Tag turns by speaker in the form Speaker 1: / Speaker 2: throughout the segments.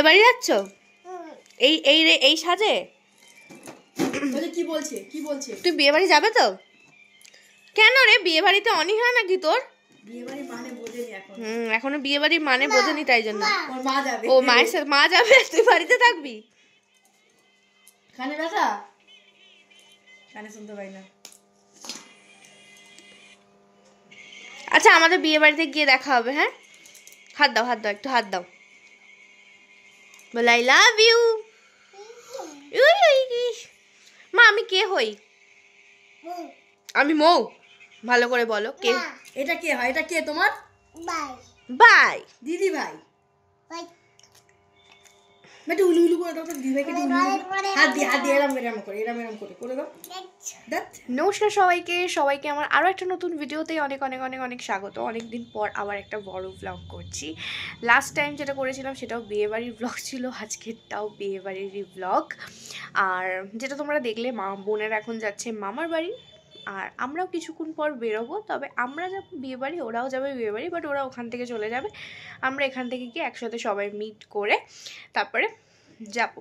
Speaker 1: বাড়ি যাচ্ছ? এই এই রে এই সাজে?
Speaker 2: কি বলছে কি বলছে?
Speaker 1: তুই বিয়ে বাড়ি যাবে তো? কেন রে, বিয়ে বাড়িতে অনীহা নাকি তোর?
Speaker 2: বিয়ে বাড়ির মানে বোঝেনি এখন।
Speaker 1: এখনো বিয়ে বাড়ির মানে বোঝেনি, তাই জন্য।
Speaker 2: ওর মা যাবে।
Speaker 1: ও মায়ের সাথে, মা যাবে, তুই বাড়িতে থাকবি?
Speaker 2: কানে ব্যথা? কানে শুনতে পাই না।
Speaker 1: আচ্ছা, আমাদের বিয়ে বাড়িতে গিয়ে দেখা হবে। হ্যাঁ, হাত দাও, হাত দাও, একটু হাত দাও, বল আই লাভ ইউ। মা, আমি কে হই? আমি মৌ। ভালো করে বলো, কে?
Speaker 2: এটা কে হয়? এটা কে তোমার?
Speaker 1: বাই
Speaker 2: দিদি ভাই। বেটা উলু উলু করে দাও তো, দিদি ভাইকে হাত দিয়ে এরম করে দাও।
Speaker 1: নমস্কার সবাইকে আমার আরও একটা নতুন ভিডিওতে অনেক অনেক অনেক অনেক স্বাগত। অনেকদিন পর আবার একটা বড় ব্লগ করছি। লাস্ট টাইম যেটা করেছিলাম সেটাও বিয়েবাড়ির ব্লগ ছিল, আজকেরটাও বিয়েবাড়িরই ব্লগ। আর যেটা তোমরা দেখলে, বোনের এখন যাচ্ছে মামার বাড়ি, আর আমরাও কিছুক্ষণ পর বেরোবো। তবে আমরা যাবো বিয়েবাড়ি, ওরাও যাবে বিয়েবাড়ি, বাট ওরা ওখান থেকে চলে যাবে। আমরা এখান থেকে গিয়ে একসাথে সবাই মিট করে তারপরে যাবো।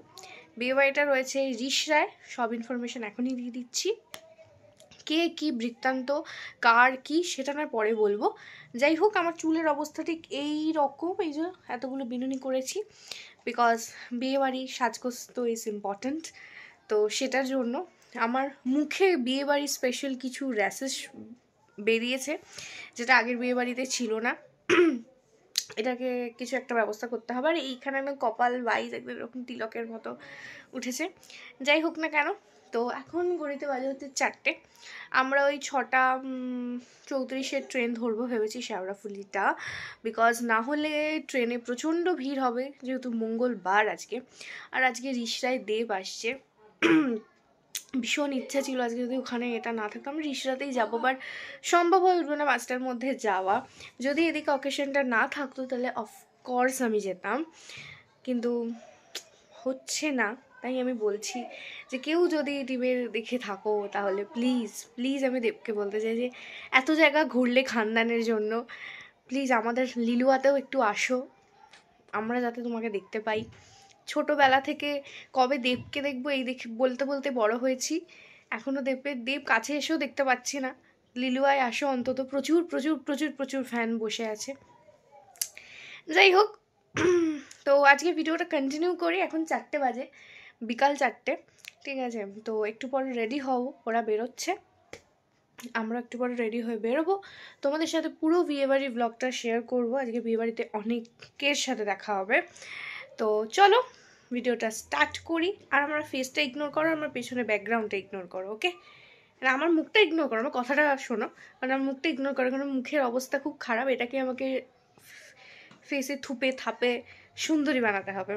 Speaker 1: বিয়েবাড়িটা রয়েছে রিষড়ায়, সব ইনফরমেশান এখনই দিয়ে দিচ্ছি। কে কি বৃত্তান্ত, কার কি, সেটা না পরে বলবো। যাই হোক, আমার চুলের অবস্থা ঠিক এই রকম, এই যে এতগুলো বিনুনি করেছি, বিকজ বিয়েবাড়ি সাজগোজ তো ইজ ইম্পর্ট্যান্ট। তো সেটার জন্য আমার মুখে বিয়েবাড়ি স্পেশাল কিছু র্যাশেস বেরিয়েছে, যেটা আগের বিয়েবাড়িতে ছিল না। এটাকে কিছু একটা ব্যবস্থা করতে হবে। আর এইখানে আমি কপাল ওয়াইজ একদম এরকম তিলকের মতো উঠেছে। যাই হোক না কেন, তো এখন ঘড়িতে বাজে হচ্ছে 4টে। আমরা ওই 6:34 ট্রেন ধরবো ভেবেছি, শেওড়াফুলিটা, বিকজ না হলে ট্রেনে প্রচণ্ড ভিড় হবে, যেহেতু মঙ্গলবার আজকে। আর আজকে রিষড়ায় দেব আসছে। ভীষণ ইচ্ছা ছিল আজকে যদি ওখানে এটা না থাকতো, আমি রিষড়াতেই যাবো, বাট সম্ভব হয়ে উঠবে না 5টার মধ্যে যাওয়া। যদি এদিকে অকেশনটা না থাকতো তাহলে অফকোর্স আমি যেতাম, কিন্তু হচ্ছে না। তাই আমি বলছি যে কেউ যদি টিমের দেখে থাকো তাহলে প্লিজ প্লিজ, আমি দেবকে বলতে চাই যে এত জায়গা ঘুরলে খানদানের জন্য, প্লিজ আমাদের লিলুয়াতেও একটু আসো, আমরা যাতে তোমাকে দেখতে পাই। ছোটোবেলা থেকে কবে দেবকে দেখবো এই বলতে বলতে বড় হয়েছি, এখনও দেব কাছে এসেও দেখতে পাচ্ছি না। লিলুয়ায় আসো অন্তত, প্রচুর প্রচুর প্রচুর প্রচুর ফ্যান বসে আছে। যাই হোক, তো আজকে ভিডিওটা কন্টিনিউ করি। এখন 4টে বাজে, বিকাল 4টে, ঠিক আছে? তো একটু পরে রেডি হও, ওরা বেরোচ্ছে, আমরা একটু পরে রেডি হয়ে বেরোবো। তোমাদের সাথে পুরো বিয়েবাড়ির ব্লগটা শেয়ার করবো। আজকে বিয়েবাড়িতে অনেকের সাথে দেখা হবে। তো চলো ভিডিওটা স্টার্ট করি। আর আমার ফেসটা ইগনোর করো, আমার পেছনে ব্যাকগ্রাউন্ডটা ইগনোর করো, ওকে? আর আমার মুখটা ইগনোর করো, আমার কথাটা শোনো, কারণ আমার মুখটা ইগনোর করো, কারণ মুখের অবস্থা খুব খারাপ। এটাকে আমাকে ফেসে থুপে থাপে সুন্দরী বানাতে হবে।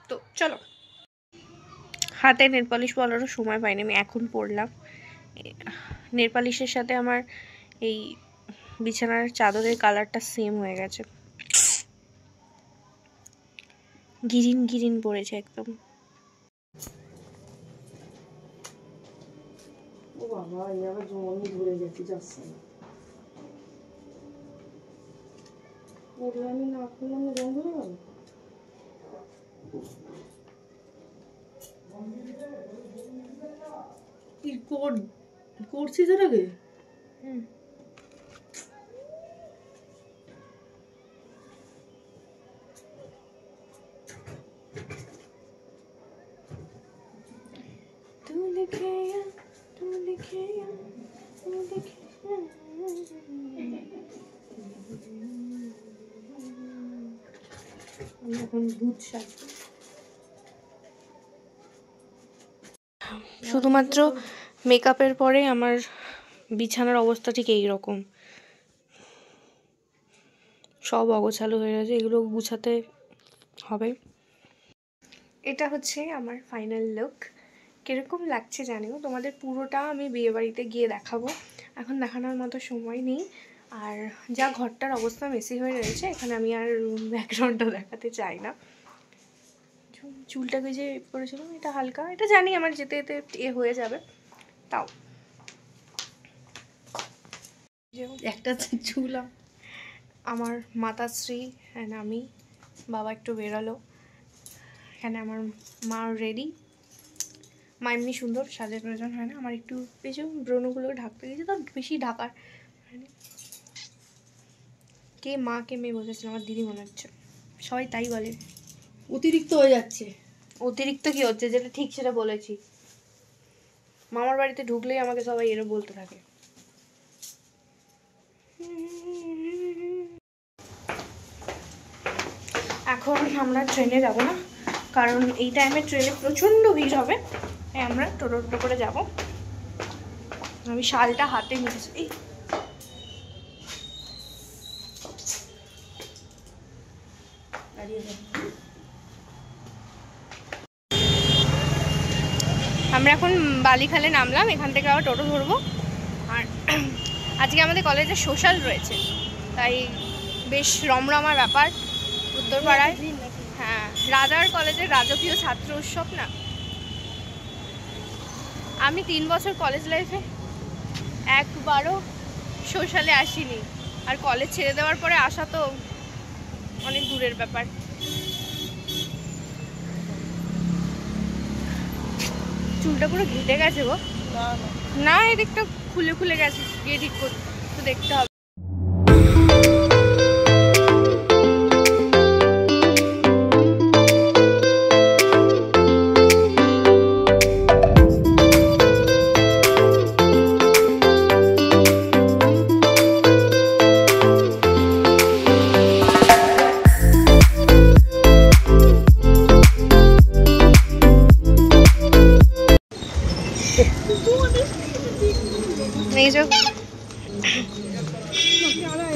Speaker 1: তো চলো। হাতে নেল পলিশ পরারও সময় পাইনি, আমি এখন পরলাম। নেল পলিশের সাথে আমার এই বিছানার চাদরের কালারটা সেম হয়ে গেছে, গ্রিন গ্রিন পড়েছে একদম।
Speaker 2: ও বাবা, এই আবার জমনি ধরে গেছে, যাচ্ছে না। ওরে আমি না করলাম, রং ধরে গেল। কি করছিস এটাকে?
Speaker 1: শুধুমাত্র মেকআপের পরে আমার বিছানার অবস্থা ঠিক এই রকম, সব অগোছালো হয়ে গেছে, এগুলো গুছাতে হবে। এটা হচ্ছে আমার ফাইনাল লুক। কীরকম লাগছে জানিও, তোমাদের পুরোটা আমি বিয়েবাড়িতে গিয়ে দেখাবো, এখন দেখানোর মতো সময় নেই। আর যা ঘরটার অবস্থা মেসি হয়ে রয়েছে, এখানে আমি আর ব্যাকগ্রাউন্ডটা দেখাতে চাই না। চুলটাকে যে করেছিলাম, এটা হালকা, এটা জানি আমার যেতে যেতে হয়ে যাবে, তাও একটা চুল। আমার মাতাশ্রী অ্যান্ড আমি, বাবা একটু বেরোলো, এখানে আমার মা রেডি। মা এমনি সুন্দর, সাজের প্রয়োজন হয় না। আমার একটু বেশি ব্রণগুলো ঢাকতে গেছে, তো বেশি ঢাকার কে মা কে মেয়ে বলেছিল, আমার দিদি মনে হচ্ছে, সবাই তাই বলে।
Speaker 2: অতিরিক্ত হয়ে যাচ্ছে।
Speaker 1: অতিরিক্ত কি হচ্ছে, যেটা ঠিক সেটা বলেছি। মামার বাড়িতে ঢুকলেই আমাকে সবাই এরও বলতে থাকে। এখন আমরা ট্রেনে যাব না, কারণ এই টাইমে ট্রেনে প্রচণ্ড ভিড় হবে, তাই আমরা টোটো করে যাব। আমি শালটা হাতে নিয়েছি। আমরা এখন বালিখালে নামলাম, এখান থেকে আবার টোটো ধরবো। আর আজকে আমাদের কলেজে সোশ্যাল রয়েছে, তাই বেশ রমরমার ব্যাপার উত্তরপাড়ায়। হ্যাঁ, রাজার কলেজের রাজকীয় ছাত্র উৎসব না। আমি 3 বছর কলেজ লাইফে একবারও সোশ্যালে আসিনি, আর কলেজ ছেড়ে দেওয়ার পরে আসা তো অনেক দূরের ব্যাপার। চুলটা পুরো ঘেটে গেছে গো। না, এদিকটা খুলে খুলে গেছে, গিয়ে ঠিক করতে দেখতে হবে।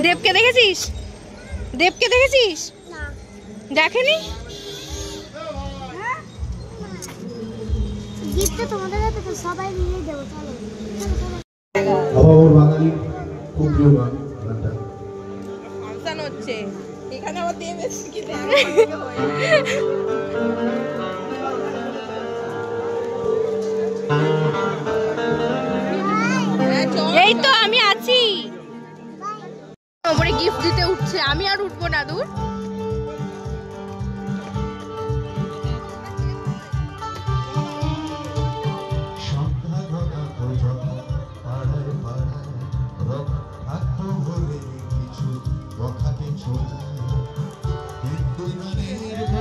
Speaker 1: দেবকে দেখেছিস? দেবকে দেখেছিস? দেখেনি?
Speaker 3: গিফটটা তোমাদের হাতে, তো সবাই মিলে দেব। চলো
Speaker 4: আমার বাঙালি খুব প্রিয় গান, গানটা
Speaker 2: ফাংশন হচ্ছে এখানে, আবার দেব এসে কি
Speaker 1: এই তো আমি আছি। ওপরে গিফট দিতে উঠছে, আমি আর উঠবো না, দূর।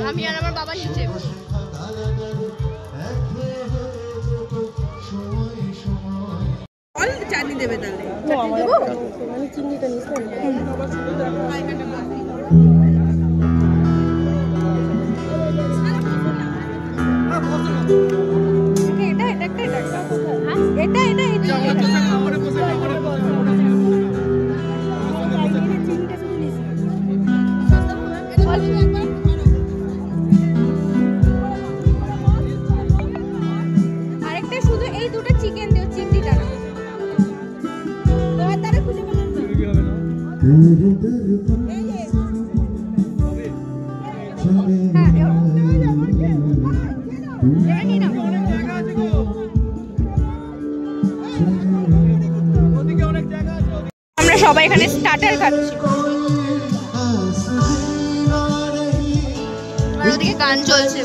Speaker 1: আমি আর আমার বাবা নিচে।
Speaker 2: চাটনি দেবে তাহলে? আমি চিনিটা নিচ্ছি।
Speaker 1: আরেকটা শুধু এই দুটো চিকেন দিও, চিংড়িটা না। আমরা সবাই এখানে স্টার্টার খাচ্ছি, আর ওদিকে গান চলছে।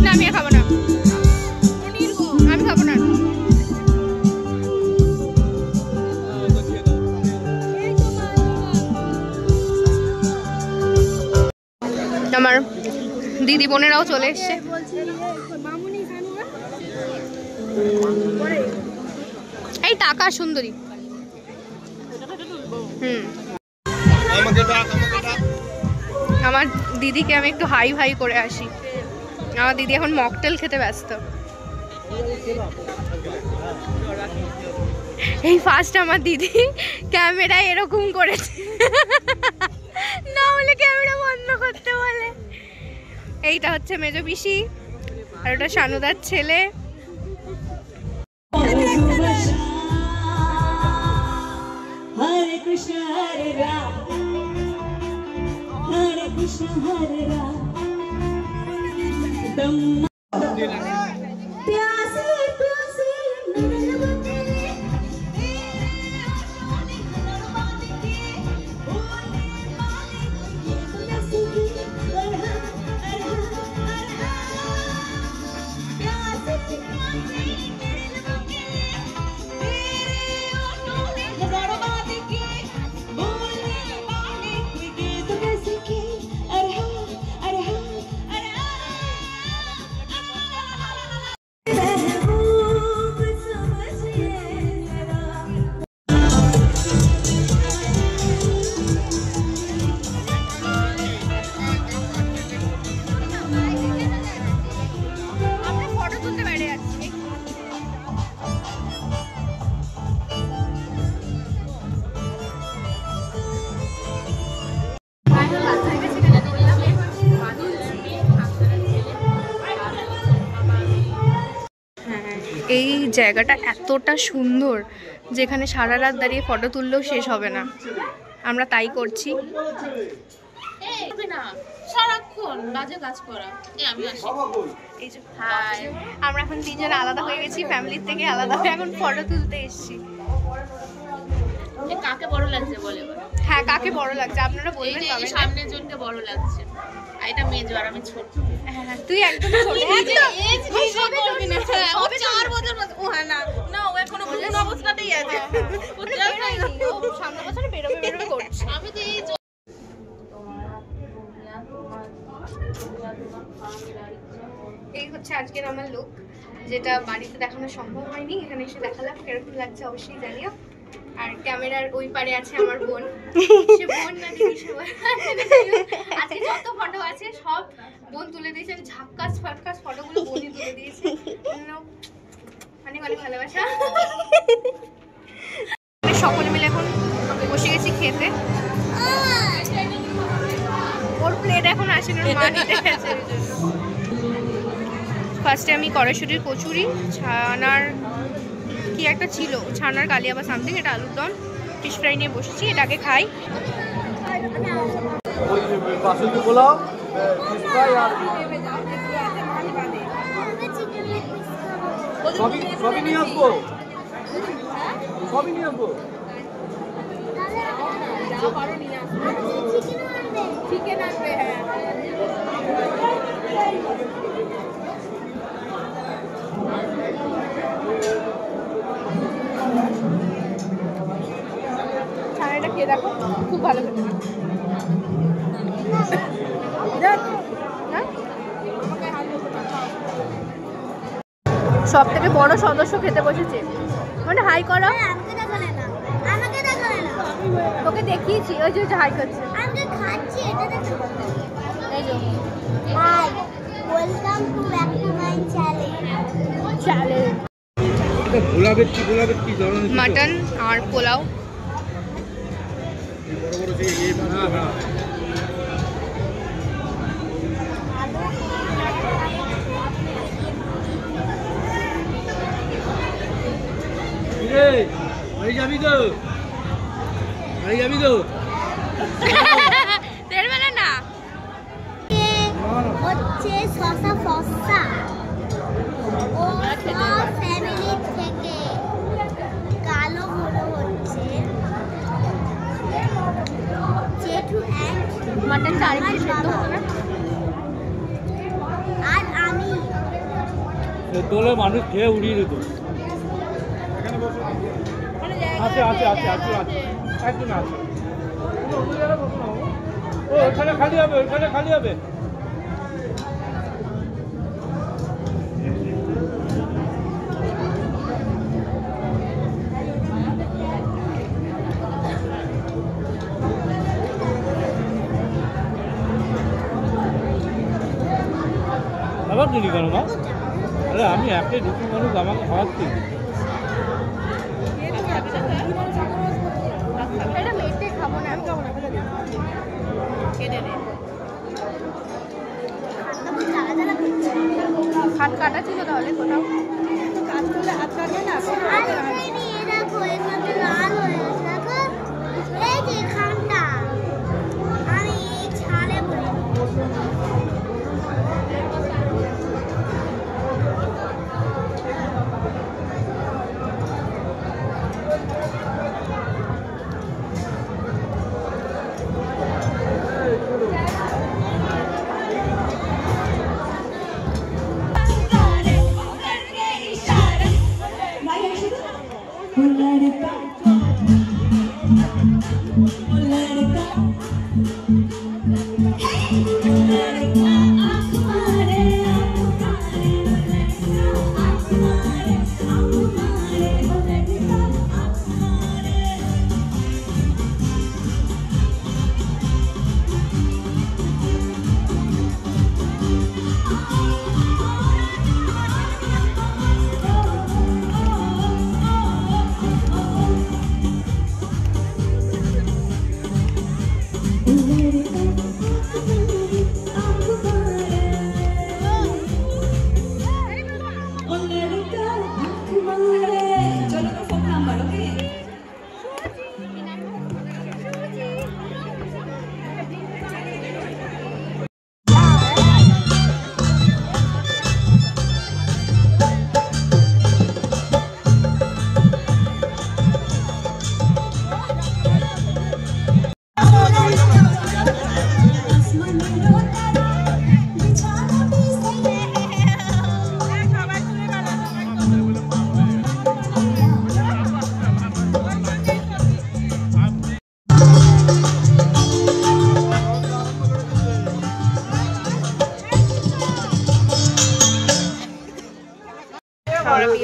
Speaker 1: না, আমি খাবো না, আমি খাবো না। আমার দিদি বোনেরাও চলে এসছে। এই টাকা সুন্দরী। আমার দিদিকে আমি একটু হাই ভাই করে আসি। আমার দিদি এখন মকটেল খেতে ব্যস্ত। এই ফার্স্ট আমার দিদি ক্যামেরায় এরকম করেছে, না হলে ক্যামেরা বন্ধ করতে বলে। এইটা হচ্ছে মেজো পিসি, আর ওটা শানুদার ছেলে।
Speaker 5: हरे कृष्ण हरे राम हरे कृष्ण हरे राम प्यासे प्यासे
Speaker 1: জায়গাটা এতটা সুন্দর যেখানে সারা রাত দাঁড়িয়ে ফটো তুললেও শেষ হবে না। আমরা তাই করছি। আমরা এখন তিনজন আলাদা হয়ে গেছি, ফ্যামিলির থেকে আলাদা হয়ে এখন ফটো তুলতে এসেছি।
Speaker 6: কাকে বড় লাগছে বলে?
Speaker 1: হ্যাঁ, কাকে বড় লাগছে আপনারা বলবেন।
Speaker 6: সামনের জনকে বড় লাগছে, আর এটা মেজো আর আমি ছোট।
Speaker 1: হ্যাঁ, তুই একদম ছোট।
Speaker 6: সবে 4 বছর ও হ্যাঁ না না ও এখনো কোন অবস্থাতেই আছে, ও
Speaker 1: সামনের বছরে বেরোবে বেরোবে করছে।
Speaker 6: আমি তো এই
Speaker 1: এই হচ্ছে আজকের আমার লুক, যেটা বাড়িতে দেখানো সম্ভব হয়নি, এখানে এসে দেখালাম। কিরকম লাগছে অবশ্যই জানিও। আর ক্যামেরার ওই পারে আছে আমার বোন, সে বোন না দিদি সবাই। আজকে যত ফটো আছে সব বোন তুলে দিয়েছে, আমি ঝাক্কাস ফাক্কাস ফটোগুলো বোনই তুলে দিয়েছে। অনেক অনেক ভালোবাসা। সকলে মিলে এখন বসে গেছি খেতে। ওর প্লেট এখন আসে না, মা নিতে গেছে। ফার্স্টে আমি কড়াইশুটির কচুরি, ছানার কি একটা ছিল, ছানার কালিয়া বা সামথিং, এটা আলুর দম, ফিশ ফ্রাই নিয়ে বসেছি। এটাকে খাই।
Speaker 7: সবই নিয়ে আসবো, সবই নিয়ে আসবো।
Speaker 3: চিকেন আনবে। হ্যাঁ,
Speaker 1: ছানাটা খেয়ে দেখো, খুব ভালো খেতে। সব থেকে বড় সদস্য খেতে বসেছে, মানে হাই করো।
Speaker 3: আমাকে দেখালে না, আমাকে দেখালে না।
Speaker 1: তোকে দেখিয়েছি, ওই যে হাই করছে।
Speaker 3: আমি খাচ্ছি, এটা দেখো।
Speaker 1: এই যে
Speaker 3: hi, welcome to back to my channel.
Speaker 7: গোলাপের কি ধরনের
Speaker 1: মাটন আর পোলাও।
Speaker 7: বড় বড় যে না না যাবি তো, যাবি তো
Speaker 1: তেরবেলা না
Speaker 3: হচ্ছে শসা ফসা। ও সব ফ্যামিলি থেকে কালো গুলো হচ্ছে জেঠু অ্যান্ড
Speaker 1: মাটনটা আরেকটু সেদ্ধ হতো না?
Speaker 3: আর আমি
Speaker 7: তোলে মানুষ খেয়ে উড়িয়ে দিত। আছে আছে আছে আছে আছে একজন আছে। ও ওখানে খালি হবে, ওখানে খালি হবে। আবার দিলি কেন মা? আরে আমি একটাই দুটো মানুষ, আমাকে খাওয়াচ্ছি।
Speaker 1: এটা মেটে খাবো না, আমি খাবো না। কেটে নে, হাত কাটা ছিল তাহলে কোথাও কাজ করলে হাত কাটবে না।
Speaker 3: আর নিয়ে দেখো এখানে লাল হয়ে গেছে, দেখো এই যে এখানটা আমি ছাড়ে বলি।
Speaker 5: लड़का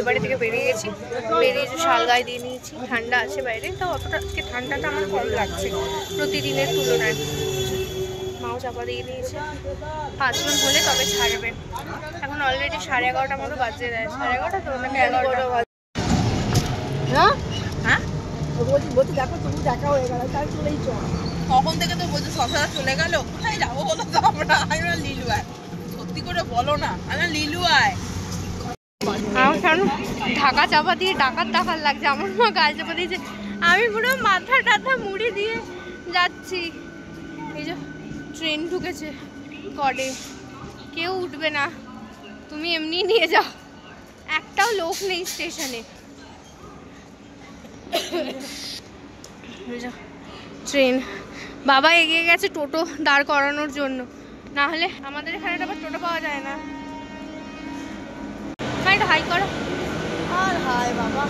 Speaker 1: বিয়ে বাড়ি থেকে বেরিয়ে গেছি, বেরিয়ে যে শাল গায়ে দিয়ে নিয়েছি। ঠান্ডা আছে বাইরে, তাও অতটা আজকে ঠান্ডাটা আমার কম লাগছে প্রতিদিনের তুলনায়। মাও চাপা দিয়ে দিয়েছে, 5 জন হলে তবে ছাড়বে। এখন অলরেডি 11:30 মতো বাজে দেয়, 11:30 তো নাকি 11:30 বাজে।
Speaker 2: হ্যাঁ
Speaker 6: হ্যাঁ
Speaker 2: বলছি দেখো তুমি দেখা হয়ে গেল, তাই চলেই চল।
Speaker 6: তখন থেকে তো বলছে সবসারা চলে গেল, কোথায় যাবো বলো তো আমরা? আমি বললাম লিলু আয়, সত্যি করে বলো না, আমি লিলু আয়।
Speaker 1: আমার কারণ ঢাকা চাপা দিয়ে ডাকাত লাগছে, আমার মা গায়ে চাপা দিয়েছে, আমি পুরো মাথা টাথা মুড়ি দিয়ে যাচ্ছি। এই যে ট্রেন ঢুকেছে কডে, কেউ উঠবে না, তুমি এমনি নিয়ে যাও, একটাও লোক নেই স্টেশনে। ট্রেন বাবা এগিয়ে গেছে টোটো দাঁড় করানোর জন্য, না হলে আমাদের এখানে আবার টোটো পাওয়া যায় না। হাই করো।
Speaker 2: আর হায় বাবা